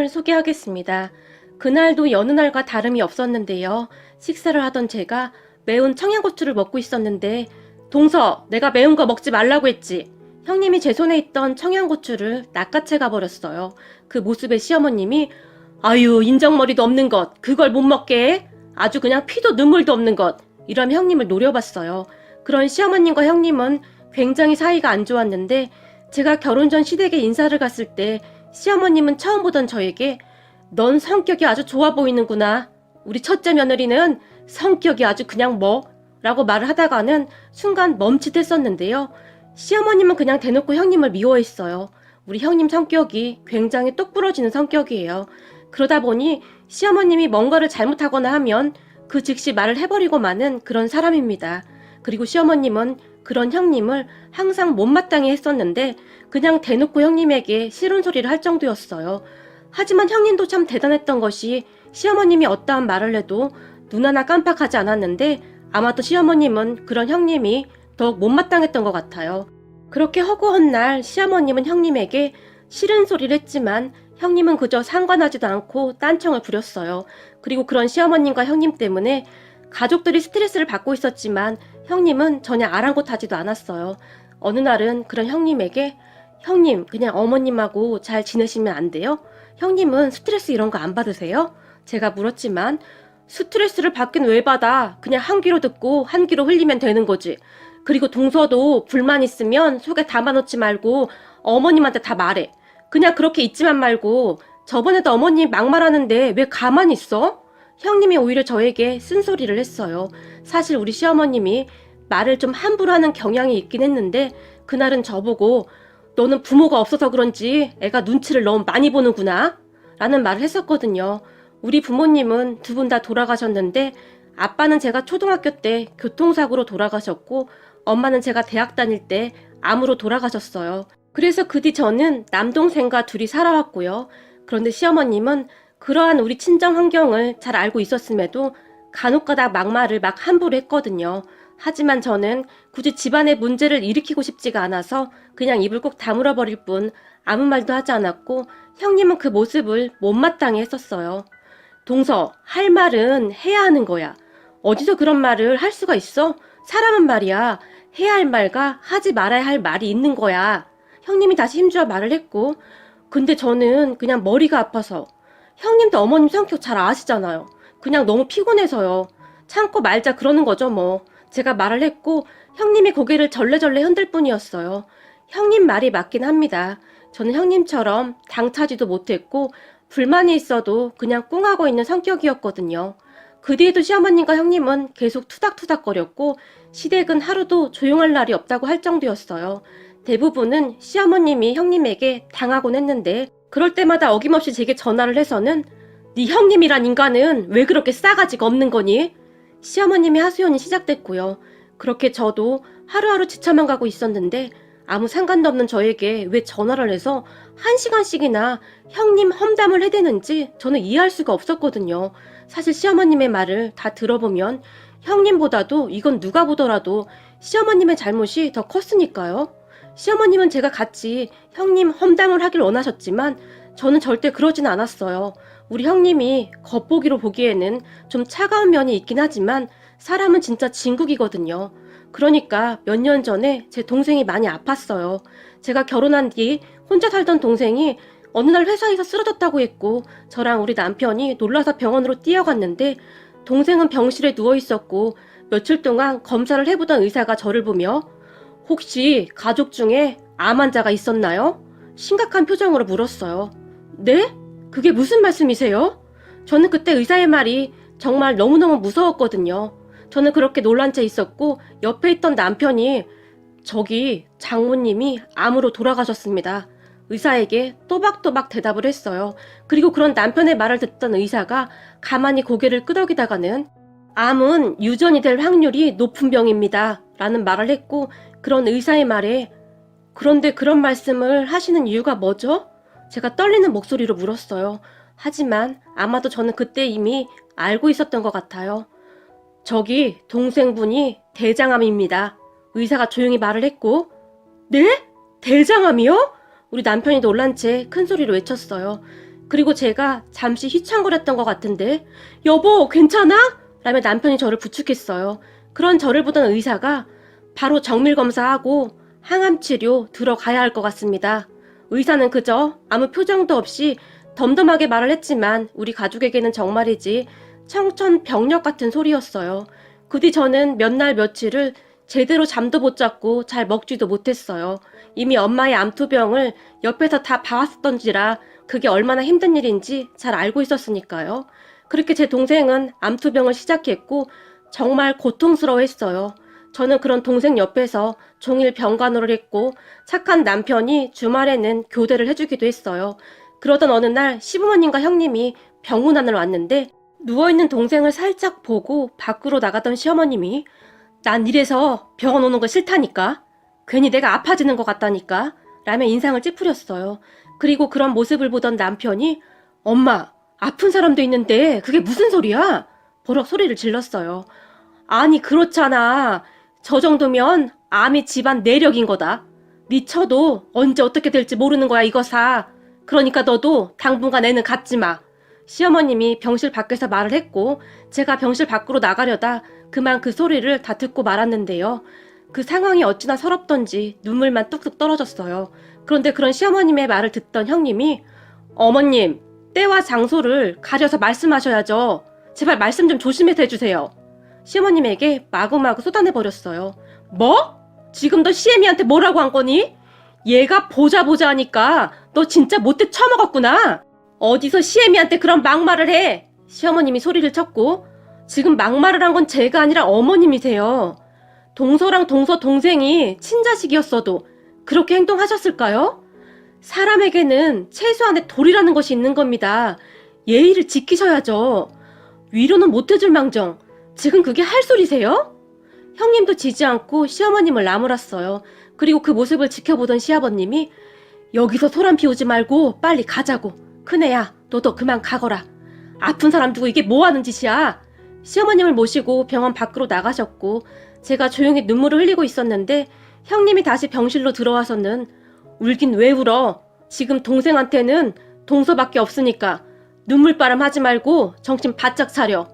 소개하겠습니다. 그날도 여느 날과 다름이 없었는데요. 식사를 하던 제가 매운 청양고추를 먹고 있었는데, 동서, 내가 매운 거 먹지 말라고 했지. 형님이 제 손에 있던 청양고추를 낚아채 가버렸어요. 그 모습에 시어머님이 아유, 인정머리도 없는 것, 그걸 못 먹게 해? 아주 그냥 피도 눈물도 없는 것. 이러면 형님을 노려봤어요. 그런 시어머님과 형님은 굉장히 사이가 안 좋았는데, 제가 결혼 전 시댁에 인사를 갔을 때 시어머님은 처음 보던 저에게 넌 성격이 아주 좋아 보이는구나. 우리 첫째 며느리는 성격이 아주 그냥 라고 말을 하다가는 순간 멈칫했었는데요. 시어머님은 그냥 대놓고 형님을 미워했어요. 우리 형님 성격이 굉장히 똑부러지는 성격이에요. 그러다 보니 시어머님이 뭔가를 잘못하거나 하면 그 즉시 말을 해버리고 마는 그런 사람입니다. 그리고 시어머님은 그런 형님을 항상 못마땅해 했었는데 그냥 대놓고 형님에게 싫은 소리를 할 정도였어요. 하지만 형님도 참 대단했던 것이 시어머님이 어떠한 말을 해도 눈 하나 깜빡하지 않았는데 아마도 시어머님은 그런 형님이 더욱 못마땅했던 것 같아요. 그렇게 허구한 날 시어머님은 형님에게 싫은 소리를 했지만 형님은 그저 상관하지도 않고 딴청을 부렸어요. 그리고 그런 시어머님과 형님 때문에 가족들이 스트레스를 받고 있었지만 형님은 전혀 아랑곳하지도 않았어요. 어느 날은 그런 형님에게 형님, 그냥 어머님하고 잘 지내시면 안 돼요? 형님은 스트레스 이런 거 안 받으세요? 제가 물었지만 스트레스를 받긴 왜 받아? 그냥 한 귀로 듣고 한 귀로 흘리면 되는 거지. 그리고 동서도 불만 있으면 속에 담아놓지 말고 어머님한테 다 말해. 그냥 그렇게 있지만 말고 저번에도 어머님 막말하는데 왜 가만히 있어? 형님이 오히려 저에게 쓴소리를 했어요. 사실 우리 시어머님이 말을 좀 함부로 하는 경향이 있긴 했는데 그날은 저보고 너는 부모가 없어서 그런지 애가 눈치를 너무 많이 보는구나 라는 말을 했었거든요. 우리 부모님은 두 분 다 돌아가셨는데 아빠는 제가 초등학교 때 교통사고로 돌아가셨고 엄마는 제가 대학 다닐 때 암으로 돌아가셨어요. 그래서 그 뒤 저는 남동생과 둘이 살아왔고요. 그런데 시어머님은 그러한 우리 친정 환경을 잘 알고 있었음에도 간혹가다 막말을 막 함부로 했거든요. 하지만 저는 굳이 집안의 문제를 일으키고 싶지가 않아서 그냥 입을 꼭 다물어 버릴 뿐 아무 말도 하지 않았고 형님은 그 모습을 못마땅해 했었어요. 동서, 할 말은 해야 하는 거야. 어디서 그런 말을 할 수가 있어? 사람은 말이야. 해야 할 말과 하지 말아야 할 말이 있는 거야. 형님이 다시 힘주어 말을 했고 근데 저는 그냥 머리가 아파서 형님도 어머님 성격 잘 아시잖아요. 그냥 너무 피곤해서요. 참고 말자 그러는 거죠 뭐. 제가 말을 했고 형님이 고개를 절레절레 흔들 뿐이었어요. 형님 말이 맞긴 합니다. 저는 형님처럼 당차지도 못했고 불만이 있어도 그냥 꿍하고 있는 성격이었거든요. 그 뒤에도 시어머님과 형님은 계속 투닥투닥거렸고 시댁은 하루도 조용할 날이 없다고 할 정도였어요. 대부분은 시어머님이 형님에게 당하곤 했는데 그럴 때마다 어김없이 제게 전화를 해서는 네 형님이란 인간은 왜 그렇게 싸가지가 없는 거니? 시어머님의 하소연이 시작됐고요. 그렇게 저도 하루하루 지쳐만 가고 있었는데 아무 상관도 없는 저에게 왜 전화를 해서 1시간씩이나 형님 험담을 해대는지 저는 이해할 수가 없었거든요. 사실 시어머님의 말을 다 들어보면 형님보다도 이건 누가 보더라도 시어머님의 잘못이 더 컸으니까요. 시어머님은 제가 같이 형님 험담을 하길 원하셨지만 저는 절대 그러진 않았어요. 우리 형님이 겉보기로 보기에는 좀 차가운 면이 있긴 하지만 사람은 진짜 진국이거든요. 그러니까 몇 년 전에 제 동생이 많이 아팠어요. 제가 결혼한 뒤 혼자 살던 동생이 어느 날 회사에서 쓰러졌다고 했고 저랑 우리 남편이 놀라서 병원으로 뛰어갔는데 동생은 병실에 누워 있었고 며칠 동안 검사를 해보던 의사가 저를 보며 혹시 가족 중에 암 환자가 있었나요? 심각한 표정으로 물었어요. 네? 그게 무슨 말씀이세요? 저는 그때 의사의 말이 정말 너무너무 무서웠거든요. 저는 그렇게 놀란 채 있었고 옆에 있던 남편이 저기 장모님이 암으로 돌아가셨습니다. 의사에게 또박또박 대답을 했어요. 그리고 그런 남편의 말을 듣던 의사가 가만히 고개를 끄덕이다가는 암은 유전이 될 확률이 높은 병입니다. 라는 말을 했고 그런 의사의 말에 그런데 그런 말씀을 하시는 이유가 뭐죠? 제가 떨리는 목소리로 물었어요. 하지만 아마도 저는 그때 이미 알고 있었던 것 같아요. 저기 동생분이 대장암입니다. 의사가 조용히 말을 했고 네? 대장암이요? 우리 남편이 놀란 채 큰 소리로 외쳤어요. 그리고 제가 잠시 휘청거렸던 것 같은데 여보 괜찮아? 라며 남편이 저를 부축했어요. 그런 저를 보던 의사가 바로 정밀검사하고 항암치료 들어가야 할 것 같습니다. 의사는 그저 아무 표정도 없이 덤덤하게 말을 했지만 우리 가족에게는 정말이지 청천벽력 같은 소리였어요. 그 뒤 저는 몇 날 며칠을 제대로 잠도 못 잤고 잘 먹지도 못했어요. 이미 엄마의 암투병을 옆에서 다 봐왔던지라 그게 얼마나 힘든 일인지 잘 알고 있었으니까요. 그렇게 제 동생은 암투병을 시작했고 정말 고통스러워했어요. 저는 그런 동생 옆에서 종일 병간호를 했고 착한 남편이 주말에는 교대를 해주기도 했어요. 그러던 어느 날 시부모님과 형님이 병문안을 왔는데 누워있는 동생을 살짝 보고 밖으로 나가던 시어머님이 난 이래서 병원 오는 거 싫다니까. 괜히 내가 아파지는 것 같다니까. 라며 인상을 찌푸렸어요. 그리고 그런 모습을 보던 남편이 엄마, 아픈 사람도 있는데 그게 무슨 소리야? 버럭 소리를 질렀어요. 아니 그렇잖아. 저 정도면 암이 집안 내력인 거다. 미쳐도 언제 어떻게 될지 모르는 거야 이거사. 그러니까 너도 당분간 애는 갖지 마. 시어머님이 병실 밖에서 말을 했고 제가 병실 밖으로 나가려다 그만 그 소리를 다 듣고 말았는데요. 그 상황이 어찌나 서럽던지 눈물만 뚝뚝 떨어졌어요. 그런데 그런 시어머님의 말을 듣던 형님이 어머님, 때와 장소를 가려서 말씀하셔야죠. 제발 말씀 좀 조심해서 해주세요. 시어머님에게 마구마구 쏟아내버렸어요. 뭐? 지금 너 시애미한테 뭐라고 한 거니? 얘가 보자 하니까 너 진짜 못돼 처먹었구나. 어디서 시애미한테 그런 막말을 해? 시어머님이 소리를 쳤고 지금 막말을 한 건 제가 아니라 어머님이세요. 동서랑 동서 동생이 친자식이었어도 그렇게 행동하셨을까요? 사람에게는 최소한의 도리라는 것이 있는 겁니다. 예의를 지키셔야죠. 위로는 못해줄 망정 지금 그게 할 소리세요? 형님도 지지 않고 시어머님을 나무랐어요. 그리고 그 모습을 지켜보던 시아버님이 여기서 소란 피우지 말고 빨리 가자고. 큰애야 너도 그만 가거라. 아픈 사람 두고 이게 뭐하는 짓이야. 시어머님을 모시고 병원 밖으로 나가셨고 제가 조용히 눈물을 흘리고 있었는데 형님이 다시 병실로 들어와서는 울긴 왜 울어. 지금 동생한테는 동서밖에 없으니까 눈물바람 하지 말고 정신 바짝 차려.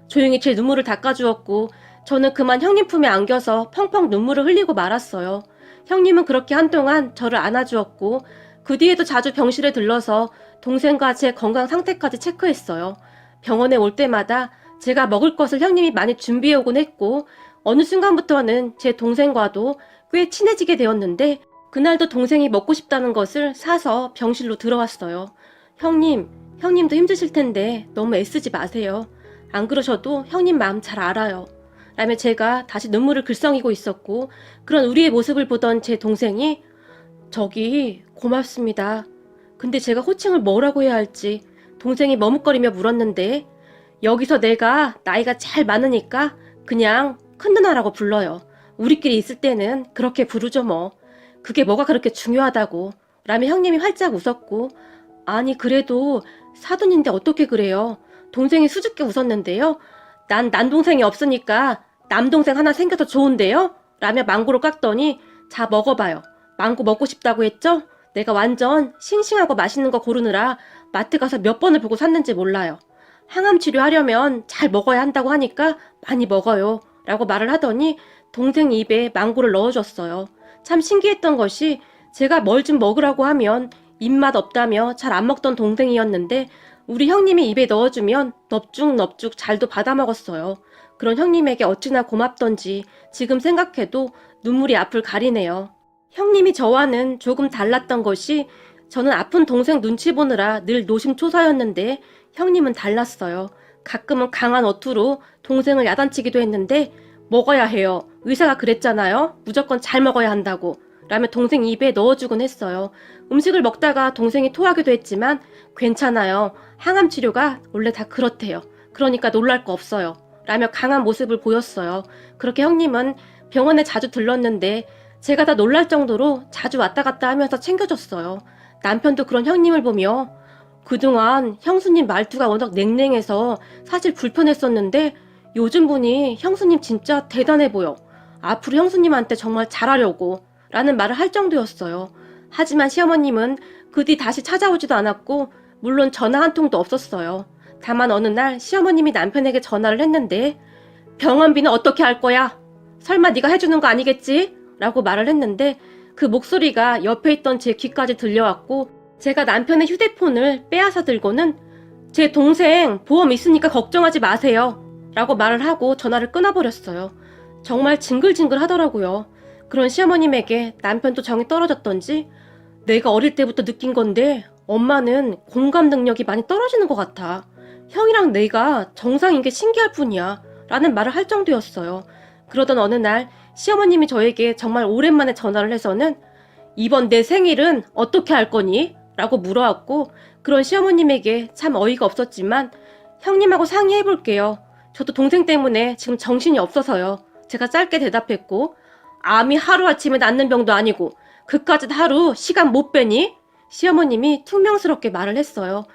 조용히 제 눈물을 닦아주었고 저는 그만 형님 품에 안겨서 펑펑 눈물을 흘리고 말았어요. 형님은 그렇게 한동안 저를 안아주었고 그 뒤에도 자주 병실에 들러서 동생과 제 건강 상태까지 체크했어요. 병원에 올 때마다 제가 먹을 것을 형님이 많이 준비해오곤 했고 어느 순간부터는 제 동생과도 꽤 친해지게 되었는데 그날도 동생이 먹고 싶다는 것을 사서 병실로 들어왔어요. 형님도 힘드실 텐데 너무 애쓰지 마세요. 안 그러셔도 형님 마음 잘 알아요. 라며 제가 다시 눈물을 글썽이고 있었고 그런 우리의 모습을 보던 제 동생이 저기 고맙습니다. 근데 제가 호칭을 뭐라고 해야 할지 동생이 머뭇거리며 물었는데 여기서 내가 나이가 잘 많으니까 그냥 큰 누나라고 불러요. 우리끼리 있을 때는 그렇게 부르죠 뭐. 그게 뭐가 그렇게 중요하다고. 라며 형님이 활짝 웃었고 아니 그래도 사돈인데 어떻게 그래요. 동생이 수줍게 웃었는데요. 난 남동생이 없으니까 남동생 하나 생겨서 좋은데요? 라며 망고를 깎더니 자 먹어봐요. 망고 먹고 싶다고 했죠? 내가 완전 싱싱하고 맛있는 거 고르느라 마트 가서 몇 번을 보고 샀는지 몰라요. 항암 치료하려면 잘 먹어야 한다고 하니까 많이 먹어요. 라고 말을 하더니 동생 입에 망고를 넣어줬어요. 참 신기했던 것이 제가 뭘 좀 먹으라고 하면 입맛 없다며 잘 안 먹던 동생이었는데 우리 형님이 입에 넣어주면 넙죽넙죽 잘도 받아먹었어요. 그런 형님에게 어찌나 고맙던지 지금 생각해도 눈물이 앞을 가리네요. 형님이 저와는 조금 달랐던 것이 저는 아픈 동생 눈치 보느라 늘 노심초사였는데 형님은 달랐어요. 가끔은 강한 어투로 동생을 야단치기도 했는데 먹어야 해요. 의사가 그랬잖아요. 무조건 잘 먹어야 한다고. 라며 동생 입에 넣어주곤 했어요. 음식을 먹다가 동생이 토하기도 했지만 괜찮아요. 항암 치료가 원래 다 그렇대요. 그러니까 놀랄 거 없어요. 라며 강한 모습을 보였어요. 그렇게 형님은 병원에 자주 들렀는데 제가 다 놀랄 정도로 자주 왔다 갔다 하면서 챙겨줬어요. 남편도 그런 형님을 보며 그동안 형수님 말투가 워낙 냉랭해서 사실 불편했었는데 요즘 보니 형수님 진짜 대단해 보여. 앞으로 형수님한테 정말 잘하려고 라는 말을 할 정도였어요. 하지만 시어머님은 그 뒤 다시 찾아오지도 않았고 물론 전화 한 통도 없었어요. 다만 어느 날 시어머님이 남편에게 전화를 했는데 병원비는 어떻게 할 거야? 설마 네가 해주는 거 아니겠지? 라고 말을 했는데 그 목소리가 옆에 있던 제 귀까지 들려왔고 제가 남편의 휴대폰을 빼앗아 들고는 제 동생 보험 있으니까 걱정하지 마세요. 라고 말을 하고 전화를 끊어버렸어요. 정말 징글징글 하더라고요. 그런 시어머님에게 남편도 정이 떨어졌던지 내가 어릴 때부터 느낀 건데 엄마는 공감 능력이 많이 떨어지는 것 같아. 형이랑 내가 정상인 게 신기할 뿐이야. 라는 말을 할 정도였어요. 그러던 어느 날 시어머님이 저에게 정말 오랜만에 전화를 해서는 이번 내 생일은 어떻게 할 거니? 라고 물어왔고 그런 시어머님에게 참 어이가 없었지만 형님하고 상의해볼게요. 저도 동생 때문에 지금 정신이 없어서요. 제가 짧게 대답했고 암이 하루아침에 낫는 병도 아니고 그까짓 하루 시간 못 빼니? 시어머님이 퉁명스럽게 말을 했어요.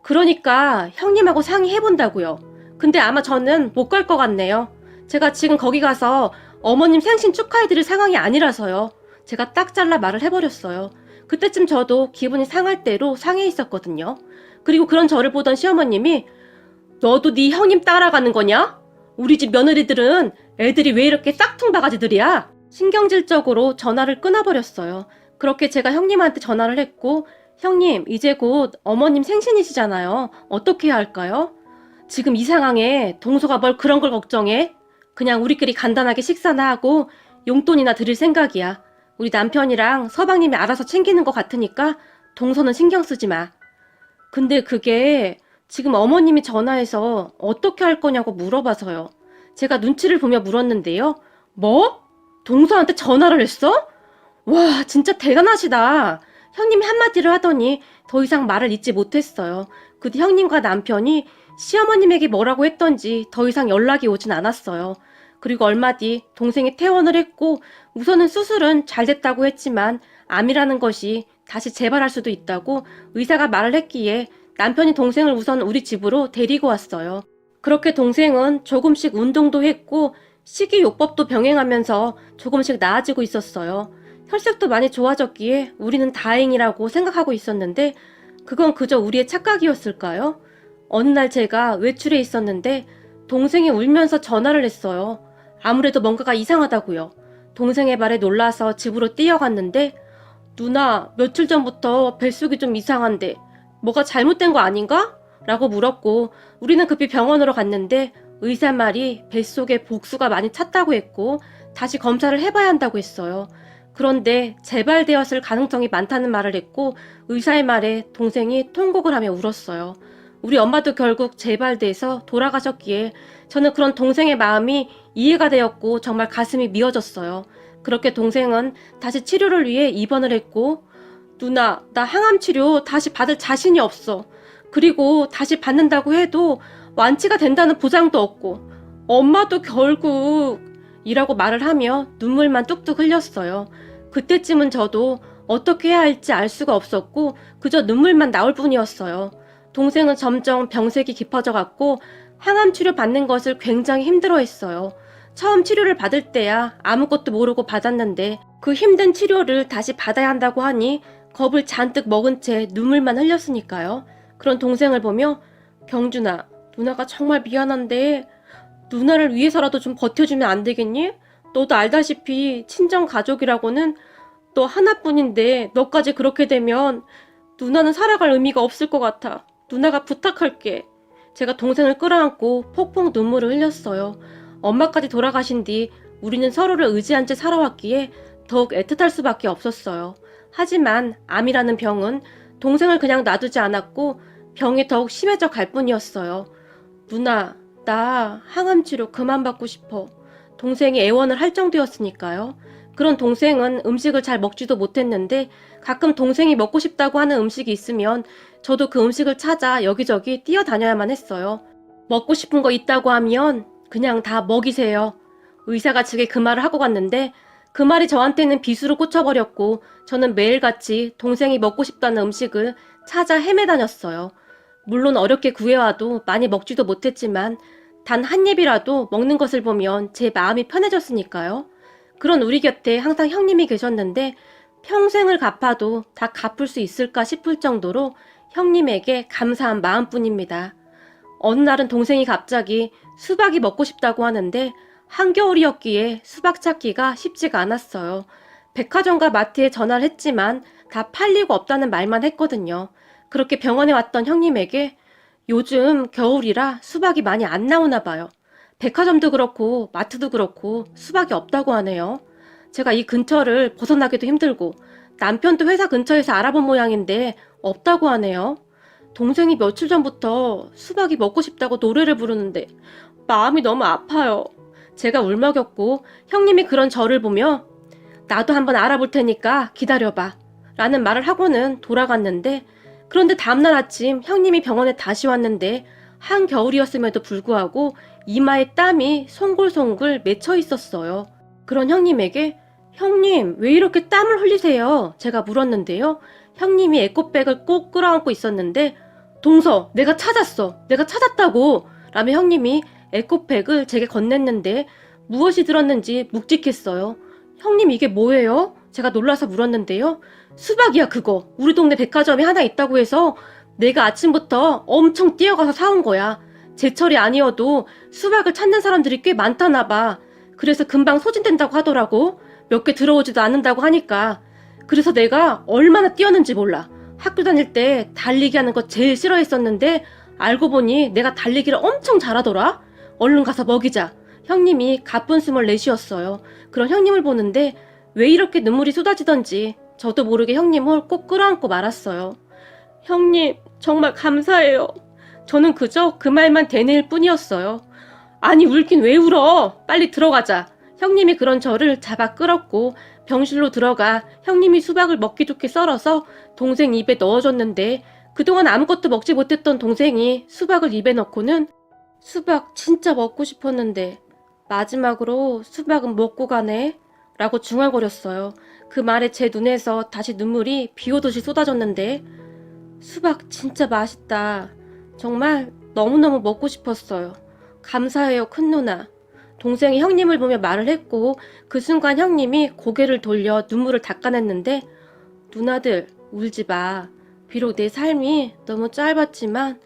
그러니까 형님하고 상의해본다고요. 근데 아마 저는 못 갈 것 같네요. 제가 지금 거기 가서 어머님 생신 축하해드릴 상황이 아니라서요. 제가 딱 잘라 말을 해버렸어요. 그때쯤 저도 기분이 상할 대로 상해 있었거든요. 그리고 그런 저를 보던 시어머님이 너도 네 형님 따라가는 거냐? 우리 집 며느리들은 애들이 왜 이렇게 싹퉁바가지들이야? 신경질적으로 전화를 끊어버렸어요. 그렇게 제가 형님한테 전화를 했고 형님 이제 곧 어머님 생신이시잖아요. 어떻게 해야 할까요? 지금 이 상황에 동서가 뭘 그런 걸 걱정해? 그냥 우리끼리 간단하게 식사나 하고 용돈이나 드릴 생각이야. 우리 남편이랑 서방님이 알아서 챙기는 것 같으니까 동서는 신경 쓰지 마. 근데 그게 지금 어머님이 전화해서 어떻게 할 거냐고 물어봐서요. 제가 눈치를 보며 물었는데요. 뭐? 동서한테 전화를 했어? 와, 진짜 대단하시다. 형님이 한마디를 하더니 더 이상 말을 잇지 못했어요. 그 뒤 형님과 남편이 시어머님에게 뭐라고 했던지 더 이상 연락이 오진 않았어요. 그리고 얼마 뒤 동생이 퇴원을 했고 우선은 수술은 잘 됐다고 했지만 암이라는 것이 다시 재발할 수도 있다고 의사가 말을 했기에 남편이 동생을 우선 우리 집으로 데리고 왔어요. 그렇게 동생은 조금씩 운동도 했고 식이요법도 병행하면서 조금씩 나아지고 있었어요. 혈색도 많이 좋아졌기에 우리는 다행이라고 생각하고 있었는데 그건 그저 우리의 착각이었을까요? 어느 날 제가 외출에 있었는데 동생이 울면서 전화를 했어요. 아무래도 뭔가가 이상하다고요. 동생의 말에 놀라서 집으로 뛰어갔는데 누나, 며칠 전부터 뱃속이 좀 이상한데 뭐가 잘못된 거 아닌가? 라고 물었고 우리는 급히 병원으로 갔는데 의사 말이 뱃속에 복수가 많이 찼다고 했고 다시 검사를 해봐야 한다고 했어요. 그런데 재발되었을 가능성이 많다는 말을 했고 의사의 말에 동생이 통곡을 하며 울었어요. 우리 엄마도 결국 재발돼서 돌아가셨기에 저는 그런 동생의 마음이 이해가 되었고 정말 가슴이 미어졌어요. 그렇게 동생은 다시 치료를 위해 입원을 했고 누나, 나 항암 치료 다시 받을 자신이 없어. 그리고 다시 받는다고 해도 완치가 된다는 보장도 없고 엄마도 결국 이라고 말을 하며 눈물만 뚝뚝 흘렸어요. 그때쯤은 저도 어떻게 해야 할지 알 수가 없었고 그저 눈물만 나올 뿐이었어요. 동생은 점점 병색이 깊어져 갔고 항암 치료 받는 것을 굉장히 힘들어했어요. 처음 치료를 받을 때야 아무것도 모르고 받았는데 그 힘든 치료를 다시 받아야 한다고 하니 겁을 잔뜩 먹은 채 눈물만 흘렸으니까요. 그런 동생을 보며 경준아, 누나가 정말 미안한데 누나를 위해서라도 좀 버텨주면 안 되겠니? 너도 알다시피 친정 가족이라고는 너 하나뿐인데 너까지 그렇게 되면 누나는 살아갈 의미가 없을 것 같아. 누나가 부탁할게. 제가 동생을 끌어안고 폭폭 눈물을 흘렸어요. 엄마까지 돌아가신 뒤 우리는 서로를 의지한 채 살아왔기에 더욱 애틋할 수밖에 없었어요. 하지만 암이라는 병은 동생을 그냥 놔두지 않았고 병이 더욱 심해져 갈 뿐이었어요. 누나, 나 항암 치료 그만 받고 싶어. 동생이 애원을 할 정도였으니까요. 그런 동생은 음식을 잘 먹지도 못했는데 가끔 동생이 먹고 싶다고 하는 음식이 있으면 저도 그 음식을 찾아 여기저기 뛰어다녀야만 했어요. 먹고 싶은 거 있다고 하면 그냥 다 먹이세요. 의사가 제게 그 말을 하고 갔는데 그 말이 저한테는 비수로 꽂혀버렸고 저는 매일같이 동생이 먹고 싶다는 음식을 찾아 헤매다녔어요. 물론 어렵게 구해와도 많이 먹지도 못했지만 단 한 입이라도 먹는 것을 보면 제 마음이 편해졌으니까요. 그런 우리 곁에 항상 형님이 계셨는데 평생을 갚아도 다 갚을 수 있을까 싶을 정도로 형님에게 감사한 마음뿐입니다. 어느 날은 동생이 갑자기 수박이 먹고 싶다고 하는데 한겨울이었기에 수박 찾기가 쉽지가 않았어요. 백화점과 마트에 전화를 했지만 다 팔리고 없다는 말만 했거든요. 그렇게 병원에 왔던 형님에게 요즘 겨울이라 수박이 많이 안 나오나 봐요. 백화점도 그렇고 마트도 그렇고 수박이 없다고 하네요. 제가 이 근처를 벗어나기도 힘들고 남편도 회사 근처에서 알아본 모양인데 없다고 하네요. 동생이 며칠 전부터 수박이 먹고 싶다고 노래를 부르는데 마음이 너무 아파요. 제가 울먹였고 형님이 그런 저를 보며 나도 한번 알아볼 테니까 기다려봐 라는 말을 하고는 돌아갔는데, 그런데 다음날 아침 형님이 병원에 다시 왔는데 한겨울이었음에도 불구하고 이마에 땀이 송글송글 맺혀 있었어요. 그런 형님에게 형님 왜 이렇게 땀을 흘리세요? 제가 물었는데요. 형님이 에코백을 꼭 끌어안고 있었는데 동서 내가 찾았어. 내가 찾았다고 라며 형님이 에코백을 제게 건넸는데 무엇이 들었는지 묵직했어요. 형님 이게 뭐예요? 제가 놀라서 물었는데요. 수박이야 그거. 우리 동네 백화점에 하나 있다고 해서 내가 아침부터 엄청 뛰어가서 사온 거야. 제철이 아니어도 수박을 찾는 사람들이 꽤 많다나 봐. 그래서 금방 소진된다고 하더라고. 몇 개 들어오지도 않는다고 하니까. 그래서 내가 얼마나 뛰었는지 몰라. 학교 다닐 때 달리기 하는 거 제일 싫어했었는데 알고 보니 내가 달리기를 엄청 잘하더라. 얼른 가서 먹이자. 형님이 가쁜 숨을 내쉬었어요. 그런 형님을 보는데 왜 이렇게 눈물이 쏟아지던지 저도 모르게 형님을 꼭 끌어안고 말았어요. 형님 정말 감사해요. 저는 그저 그 말만 되뇌일 뿐이었어요. 아니 울긴 왜 울어. 빨리 들어가자. 형님이 그런 저를 잡아 끌었고 병실로 들어가 형님이 수박을 먹기 좋게 썰어서 동생 입에 넣어줬는데 그동안 아무것도 먹지 못했던 동생이 수박을 입에 넣고는 수박 진짜 먹고 싶었는데 마지막으로 수박은 먹고 가네 라고 중얼거렸어요. 그 말에 제 눈에서 다시 눈물이 비오듯이 쏟아졌는데 수박 진짜 맛있다. 정말 너무너무 먹고 싶었어요. 감사해요 큰 누나. 동생이 형님을 보며 말을 했고 그 순간 형님이 고개를 돌려 눈물을 닦아냈는데 누나들 울지 마. 비록 내 삶이 너무 짧았지만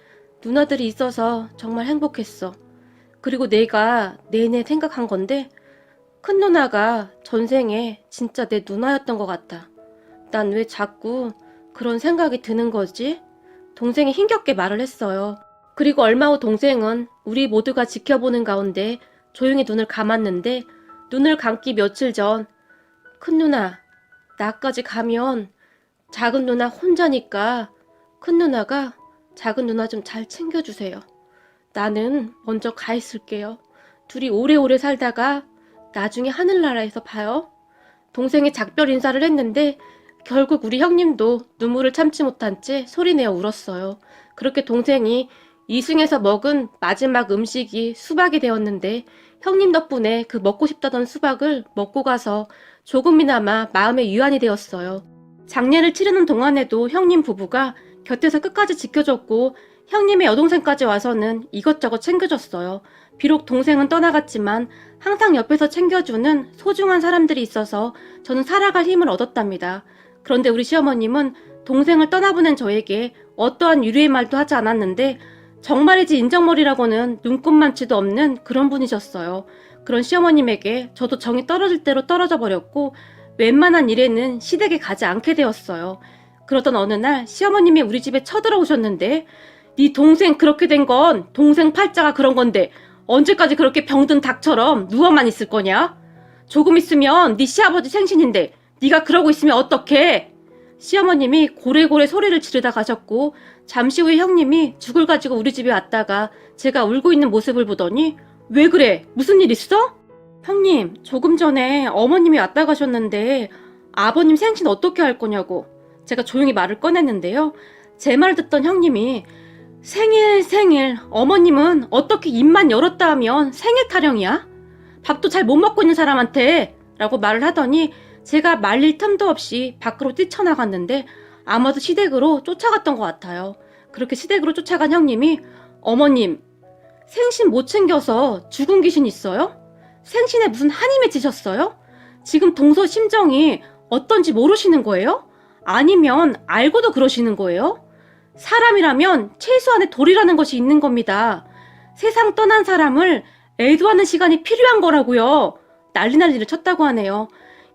누나들이 있어서 정말 행복했어. 그리고 내가 내내 생각한 건데 큰 누나가 전생에 진짜 내 누나였던 것 같아. 난 왜 자꾸 그런 생각이 드는 거지? 동생이 힘겹게 말을 했어요. 그리고 얼마 후 동생은 우리 모두가 지켜보는 가운데 조용히 눈을 감았는데 눈을 감기 며칠 전 큰 누나 나까지 가면 작은 누나 혼자니까 큰 누나가 작은 누나 좀 잘 챙겨주세요. 나는 먼저 가 있을게요. 둘이 오래오래 살다가 나중에 하늘나라에서 봐요. 동생이 작별 인사를 했는데 결국 우리 형님도 눈물을 참지 못한 채 소리내어 울었어요. 그렇게 동생이 이승에서 먹은 마지막 음식이 수박이 되었는데 형님 덕분에 그 먹고 싶다던 수박을 먹고 가서 조금이나마 마음의 위안이 되었어요. 장례를 치르는 동안에도 형님 부부가 곁에서 끝까지 지켜줬고 형님의 여동생까지 와서는 이것저것 챙겨줬어요. 비록 동생은 떠나갔지만 항상 옆에서 챙겨주는 소중한 사람들이 있어서 저는 살아갈 힘을 얻었답니다. 그런데 우리 시어머님은 동생을 떠나보낸 저에게 어떠한 유리의 말도 하지 않았는데 정말이지 인정머리라고는 눈꼽만치도 없는 그런 분이셨어요. 그런 시어머님에게 저도 정이 떨어질 대로 떨어져 버렸고 웬만한 일에는 시댁에 가지 않게 되었어요. 그러던 어느 날 시어머님이 우리 집에 쳐들어오셨는데 네 동생 그렇게 된 건 동생 팔자가 그런 건데 언제까지 그렇게 병든 닭처럼 누워만 있을 거냐? 조금 있으면 네 시아버지 생신인데 네가 그러고 있으면 어떡해? 시어머님이 고래고래 소리를 지르다 가셨고 잠시 후에 형님이 죽을 가지고 우리 집에 왔다가 제가 울고 있는 모습을 보더니 왜 그래? 무슨 일 있어? 형님 조금 전에 어머님이 왔다 가셨는데 아버님 생신 어떻게 할 거냐고 제가 조용히 말을 꺼냈는데요. 제 말을 듣던 형님이 생일 어머님은 어떻게 입만 열었다 하면 생일 타령이야? 밥도 잘 못 먹고 있는 사람한테 라고 말을 하더니 제가 말릴 틈도 없이 밖으로 뛰쳐나갔는데 아마도 시댁으로 쫓아갔던 것 같아요. 그렇게 시댁으로 쫓아간 형님이 어머님 생신 못 챙겨서 죽은 귀신 있어요? 생신에 무슨 한이 맺히셨어요? 지금 동서 심정이 어떤지 모르시는 거예요? 아니면 알고도 그러시는 거예요? 사람이라면 최소한의 도리라는 것이 있는 겁니다. 세상 떠난 사람을 애도하는 시간이 필요한 거라고요. 난리를 쳤다고 하네요.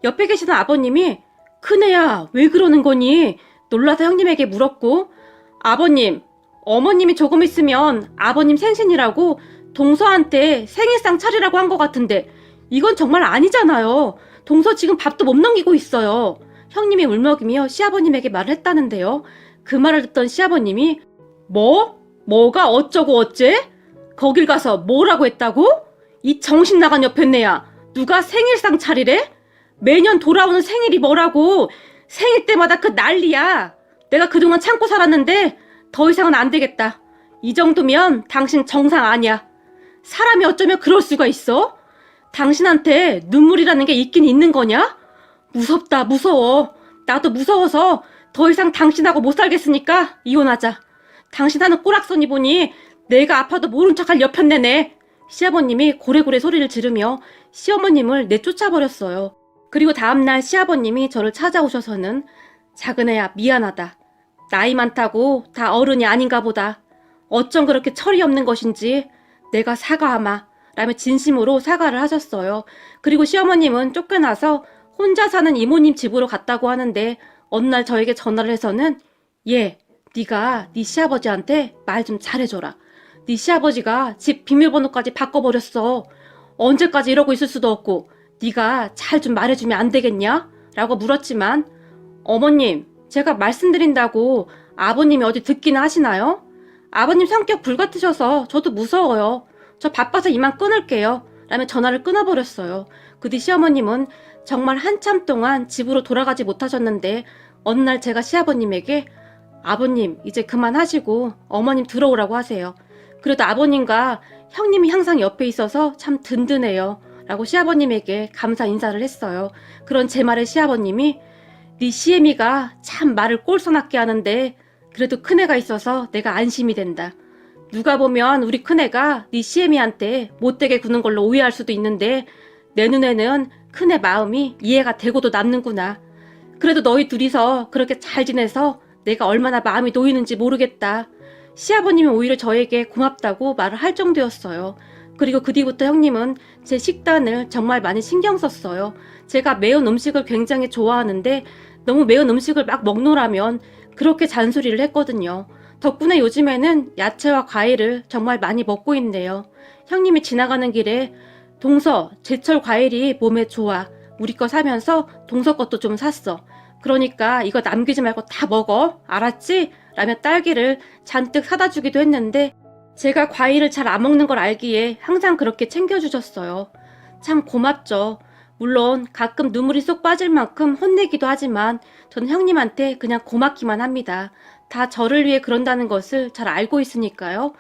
옆에 계시던 아버님이 큰애야 왜 그러는 거니? 놀라서 형님에게 물었고 아버님, 어머님이 조금 있으면 아버님 생신이라고 동서한테 생일상 차리라고 한 것 같은데 이건 정말 아니잖아요. 동서 지금 밥도 못 넘기고 있어요. 형님이 울먹이며 시아버님에게 말을 했다는데요. 그 말을 듣던 시아버님이 뭐가 어쩌고 어째? 거길 가서 뭐라고 했다고? 이 정신 나간 여편네야. 누가 생일상 차리래? 매년 돌아오는 생일이 뭐라고? 생일 때마다 그 난리야. 내가 그동안 참고 살았는데 더 이상은 안 되겠다. 이 정도면 당신 정상 아니야. 사람이 어쩌면 그럴 수가 있어? 당신한테 눈물이라는 게 있긴 있는 거냐? 무섭다, 무서워. 나도 무서워서 더 이상 당신하고 못 살겠으니까 이혼하자. 당신 하는 꼬락서니 보니 내가 아파도 모른 척할 여편네네. 시아버님이 고래고래 소리를 지르며 시어머님을 내쫓아버렸어요. 그리고 다음날 시아버님이 저를 찾아오셔서는 작은애야 미안하다. 나이 많다고 다 어른이 아닌가 보다. 어쩜 그렇게 철이 없는 것인지 내가 사과하마. 라며 진심으로 사과를 하셨어요. 그리고 시어머님은 쫓겨나서 혼자 사는 이모님 집으로 갔다고 하는데 어느 날 저에게 전화를 해서는 네가 네 시아버지한테 말 좀 잘해줘라. 네 시아버지가 집 비밀번호까지 바꿔버렸어. 언제까지 이러고 있을 수도 없고 네가 잘 좀 말해주면 안 되겠냐? 라고 물었지만 어머님, 제가 말씀드린다고 아버님이 어디 듣기나 하시나요? 아버님 성격 불같으셔서 저도 무서워요. 저 바빠서 이만 끊을게요. 라며 전화를 끊어버렸어요. 그 뒤 시어머님은 정말 한참 동안 집으로 돌아가지 못하셨는데 어느 날 제가 시아버님에게 아버님 이제 그만하시고 어머님 들어오라고 하세요. 그래도 아버님과 형님이 항상 옆에 있어서 참 든든해요. 라고 시아버님에게 감사 인사를 했어요. 그런 제 말에 시아버님이 네 시애미가 참 말을 꼴소납게 하는데 그래도 큰애가 있어서 내가 안심이 된다. 누가 보면 우리 큰애가 네 시애미한테 못되게 구는 걸로 오해할 수도 있는데 내 눈에는 큰애 마음이 이해가 되고도 남는구나. 그래도 너희 둘이서 그렇게 잘 지내서 내가 얼마나 마음이 놓이는지 모르겠다. 시아버님이 오히려 저에게 고맙다고 말을 할 정도였어요. 그리고 그 뒤부터 형님은 제 식단을 정말 많이 신경 썼어요. 제가 매운 음식을 굉장히 좋아하는데 너무 매운 음식을 막 먹노라면 그렇게 잔소리를 했거든요. 덕분에 요즘에는 야채와 과일을 정말 많이 먹고 있네요. 형님이 지나가는 길에 동서, 제철 과일이 몸에 좋아. 우리 거 사면서 동서 것도 좀 샀어. 그러니까 이거 남기지 말고 다 먹어. 알았지? 라며 딸기를 잔뜩 사다 주기도 했는데 제가 과일을 잘 안 먹는 걸 알기에 항상 그렇게 챙겨주셨어요. 참 고맙죠. 물론 가끔 눈물이 쏙 빠질 만큼 혼내기도 하지만 전 형님한테 그냥 고맙기만 합니다. 다 저를 위해 그런다는 것을 잘 알고 있으니까요.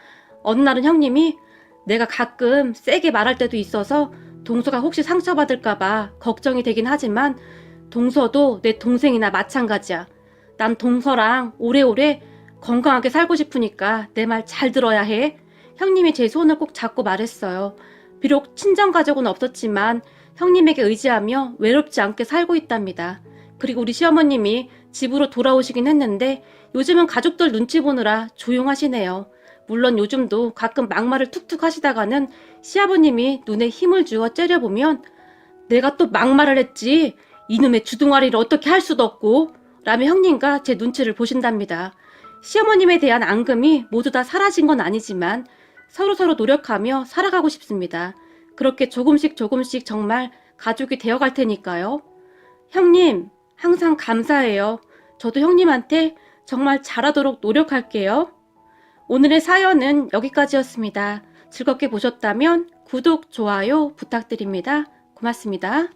어느 날은 형님이 내가 가끔 세게 말할 때도 있어서 동서가 혹시 상처받을까봐 걱정이 되긴 하지만 동서도 내 동생이나 마찬가지야. 난 동서랑 오래오래 건강하게 살고 싶으니까 내 말 잘 들어야 해. 형님이 제 손을 꼭 잡고 말했어요. 비록 친정가족은 없었지만 형님에게 의지하며 외롭지 않게 살고 있답니다. 그리고 우리 시어머님이 집으로 돌아오시긴 했는데 요즘은 가족들 눈치 보느라 조용하시네요. 물론 요즘도 가끔 막말을 툭툭 하시다가는 시아버님이 눈에 힘을 주어 째려보면 내가 또 막말을 했지. 이놈의 주둥아리를 어떻게 할 수도 없고 라며 형님과 제 눈치를 보신답니다. 시어머님에 대한 앙금이 모두 다 사라진 건 아니지만 서로서로 노력하며 살아가고 싶습니다. 그렇게 조금씩 정말 가족이 되어갈 테니까요. 형님, 항상 감사해요. 저도 형님한테 정말 잘하도록 노력할게요. 오늘의 사연은 여기까지였습니다. 즐겁게 보셨다면 구독, 좋아요 부탁드립니다. 고맙습니다.